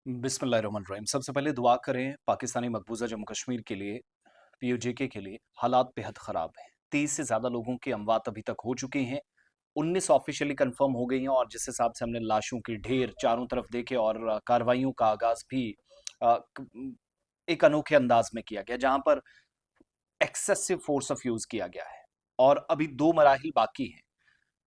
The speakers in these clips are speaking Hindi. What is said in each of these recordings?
बिस्मिल्लाहिर्रहमानिर्रहीम। सबसे पहले दुआ करें पाकिस्तानी मकबूजा जम्मू कश्मीर के लिए, पीओजेके के लिए। हालात बेहद ख़राब हैं। 30 से ज़्यादा लोगों की अमवात अभी तक हो चुकी हैं। 19 ऑफिशियली कंफर्म हो गई हैं और जिस हिसाब से हमने लाशों की ढेर चारों तरफ देखे और कार्रवाइयों का आगाज़ भी अ, क एक अनोखे अंदाज़ में किया गया, जहाँ पर एक्सेसिव फ़ोर्स ऑफ यूज़ किया गया है और अभी 2 मराहिल बाकी हैं।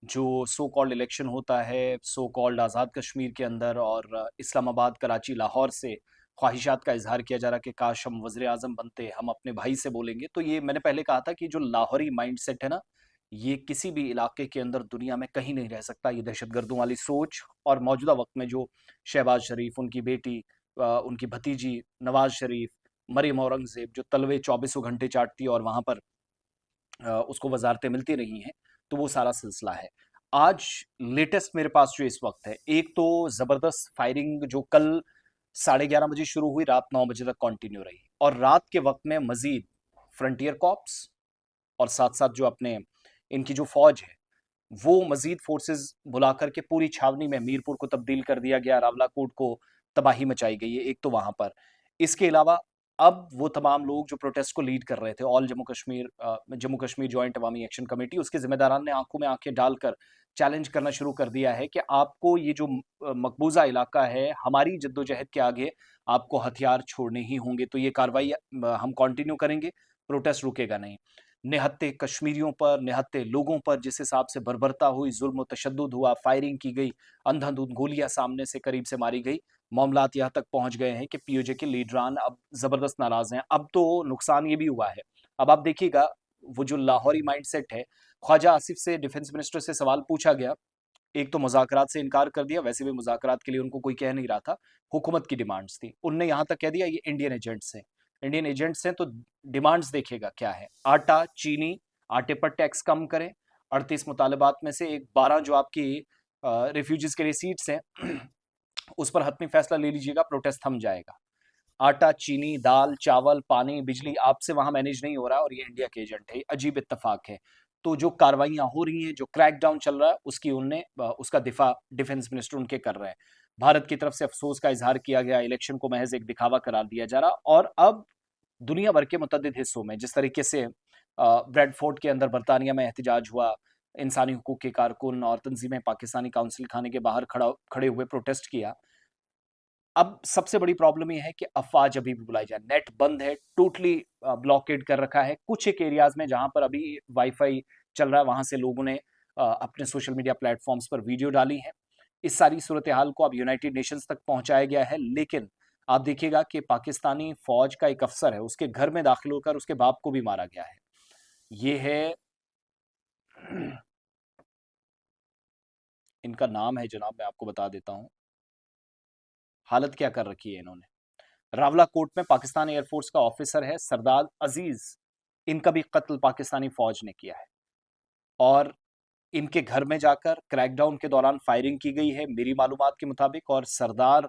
जो सो कॉल्ड इलेक्शन होता है, सो कॉल्ड आज़ाद कश्मीर के अंदर और इस्लामाबाद, कराची, लाहौर से ख्वाहिशात का इज़हार किया जा रहा है कि काश हम वज़ीर-ए-आज़म बनते, हम अपने भाई से बोलेंगे। तो ये मैंने पहले कहा था कि जो लाहौरी माइंडसेट है ना, ये किसी भी इलाके के अंदर दुनिया में कहीं नहीं रह सकता। ये दहशतगर्दों वाली सोच और मौजूदा वक़्त में जो शहबाज़ शरीफ, उनकी बेटी उनकी भतीजी नवाज़ शरीफ, मरियम औरंगज़ेब जो तलवे चौबीसों घंटे चाटती है और वहाँ पर उसको वज़ारतें मिलती रही हैं, तो वो सारा सिलसिला है। आज लेटेस्ट मेरे पास जो इस वक़्त है, एक तो ज़बरदस्त फायरिंग जो कल साढ़े 11 बजे शुरू हुई, रात 9 बजे तक कंटिन्यू रही और रात के वक़्त में मज़ीद फ्रंटियर कॉर्प्स और साथ-साथ जो अपने इनकी जो फ़ौज है, वो मज़ीद फ़ोर्सेज़ बुला कर के पूरी छावनी में मीरपुर को तब्दील कर दिया गया, रावलाकोट को तबाही मचाई गई है, एक तो वहाँ पर। इसके अलावा अब वो तमाम लोग जो प्रोटेस्ट को लीड कर रहे थे, ऑल जम्मू कश्मीर जॉइंट अवामी एक्शन कमेटी, उसके ज़िम्मेदारान ने आँखों में आँखें डालकर चैलेंज करना शुरू कर दिया है कि आपको ये जो मकबूज़ा इलाका है, हमारी जद्दोजहद के आगे आपको हथियार छोड़ने ही होंगे। तो ये कार्रवाई हम कंटिन्यू करेंगे, प्रोटेस्ट रुकेगा नहीं। निहत्थे कश्मीरियों पर, निहत्थे लोगों पर जिस हिसाब से बर्बरता हुई, ज़ुल्म तशद्दुद हुआ, फायरिंग की गई, अंधाधुंध गोलियाँ सामने से करीब से मारी गई, मामलात यहाँ तक पहुँच गए हैं कि पीओजे के लीडरान अब ज़बरदस्त नाराज़ हैं। अब तो नुकसान ये भी हुआ है। अब आप देखिएगा, वो जो लाहौरी माइंडसेट है, ख्वाजा आसिफ से डिफेंस मिनिस्टर से सवाल पूछा गया, एक तो मुज़ाकरात से इनकार कर दिया, वैसे भी मुज़ाकरात के लिए उनको कोई कह नहीं रहा था, हुकूमत की डिमांड्स थी। उनने यहाँ तक कह दिया ये इंडियन एजेंट्स हैं। इंडियन एजेंट्स हैं तो डिमांड्स देखिएगा क्या है। आटा, चीनी, आटे पर टैक्स कम करें, 38 मुतालबात में से एक 12 जो आपकी रिफ्यूजीज़ के लिए सीट्स हैं, उस पर हतमी फैसला ले लीजिएगा, प्रोटेस्ट थम जाएगा। आटा, चीनी, दाल, चावल, पानी, बिजली आपसे वहां मैनेज नहीं हो रहा और ये इंडिया के एजेंट है। अजीब इत्तेफाक है। तो जो कार्रवाइयां हो रही हैं, जो क्रैकडाउन चल रहा है, उसका दिफा डिफेंस मिनिस्टर उनके कर रहे हैं। भारत की तरफ से अफसोस का इजहार किया गया, इलेक्शन को महज एक दिखावा करार दिया जा रहा और अब दुनिया भर के मुतअद्दिद हिस्सों में जिस तरीके से ब्रेडफोर्ड के अंदर बरतानिया में एहतजाज हुआ, इंसानी हुकूक के कारकुन और तंजीमें पाकिस्तानी काउंसिल खाने के बाहर खड़े हुए प्रोटेस्ट किया। अब सबसे बड़ी प्रॉब्लम ये है कि अफ़वाज अभी भी बुलाई जाए, नेट बंद है, टोटली ब्लॉकेड कर रखा है। कुछ एक एरियाज़ में जहाँ पर अभी वाई-फाई चल रहा है, वहाँ से लोगों ने अपने सोशल मीडिया प्लेटफ़ॉर्म्स पर वीडियो डाली हैं। इस सारी सूरत-ए-हाल को अब यूनाइटेड नेशंस तक पहुँचाया गया है, लेकिन आप देखिएगा कि पाकिस्तानी फ़ौज का एक अफ़सर है, उसके घर में दाखिल होकर उसके बाप को भी मारा गया है। ये है इनका नाम है जनाब, मैं आपको बता देता हूँ। हालत क्या कर रखी है इन्होंने। रावलाकोट में पाकिस्तान एयरफोर्स का ऑफिसर है सरदार अजीज, इनका भी कत्ल पाकिस्तानी फौज ने किया है और इनके घर में जाकर क्रैकडाउन के दौरान फायरिंग की गई है मेरी मालूमात के मुताबिक, और सरदार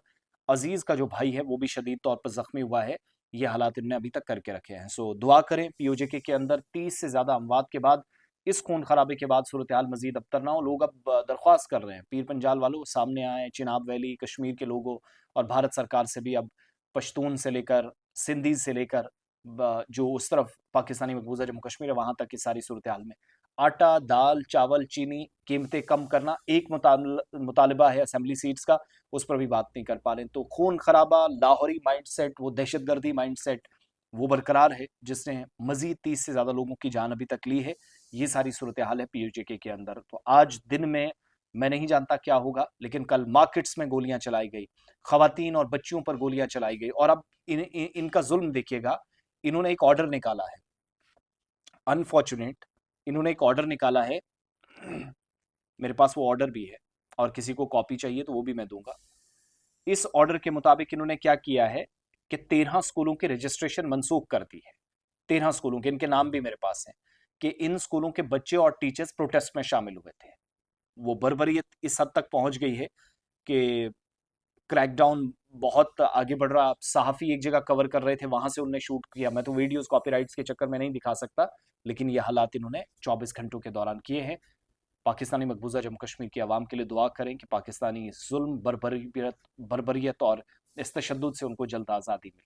अजीज का जो भाई है वो भी शदीद तौर पर जख्मी हुआ है। ये हालात इनने अभी तक करके रखे हैं। सो दुआ करें पीओजेके के अंदर 30 से ज्यादा अमवात के बाद, इस खून खराबे के बाद सूरत हाल मजीद अबतर ना हो। लोग अब दरख्वास्त कर रहे हैं पीर पंजाल वालों, सामने आए, चिनाब वैली कश्मीर के लोगों और भारत सरकार से भी अब पश्तून से लेकर सिंधी से लेकर जो उस तरफ पाकिस्तानी मकबूजा जम्मू कश्मीर है वहां तक की सारी सूरत हाल में आटा, दाल, चावल, चीनी कीमतें कम करना एक मुतालबा है असेंबली सीट्स का, उस पर भी बात नहीं कर पा रहे। तो खून खराबा, लाहौरी माइंडसेट, वो दहशतगर्दी माइंडसेट वो बरकरार है जिसने मजीद 30 से ज्यादा लोगों की जान अभी तक ली है। ये सारी सूरत हाल है पीओजेके के अंदर। तो आज दिन में मैं नहीं जानता क्या होगा, लेकिन कल मार्केट्स में गोलियां चलाई गई, खवातीन और बच्चियों पर गोलियां चलाई गई और अब इनका जुल्म देखिएगा। इन्होंने एक ऑर्डर निकाला है, अनफॉर्चुनेट, इन्होंने एक ऑर्डर निकाला है। मेरे पास वो ऑर्डर भी है और किसी को कॉपी चाहिए तो वो भी मैं दूंगा। इस ऑर्डर के मुताबिक इन्होंने क्या किया है कि 13 स्कूलों की रजिस्ट्रेशन मनसूख कर दी है। 13 स्कूलों के, इनके नाम भी मेरे पास हैं, कि इन स्कूलों के बच्चे और टीचर्स प्रोटेस्ट में शामिल हुए थे। वो बर्बरियत इस हद तक पहुंच गई है कि क्रैकडाउन बहुत आगे बढ़ रहा। सहाफ़ी एक जगह कवर कर रहे थे, वहां से उनने शूट किया। मैं तो वीडियोस कॉपीराइट्स के चक्कर में नहीं दिखा सकता, लेकिन ये हालात इन्होंने 24 घंटों के दौरान किए हैं। पाकिस्तानी मकबूजा जम्मू कश्मीर की आवाम के लिए दुआ करें कि पाकिस्तानी जुल्म, बर्बरियत और इस तशद्दुद से उनको जल्द आज़ादी मिले।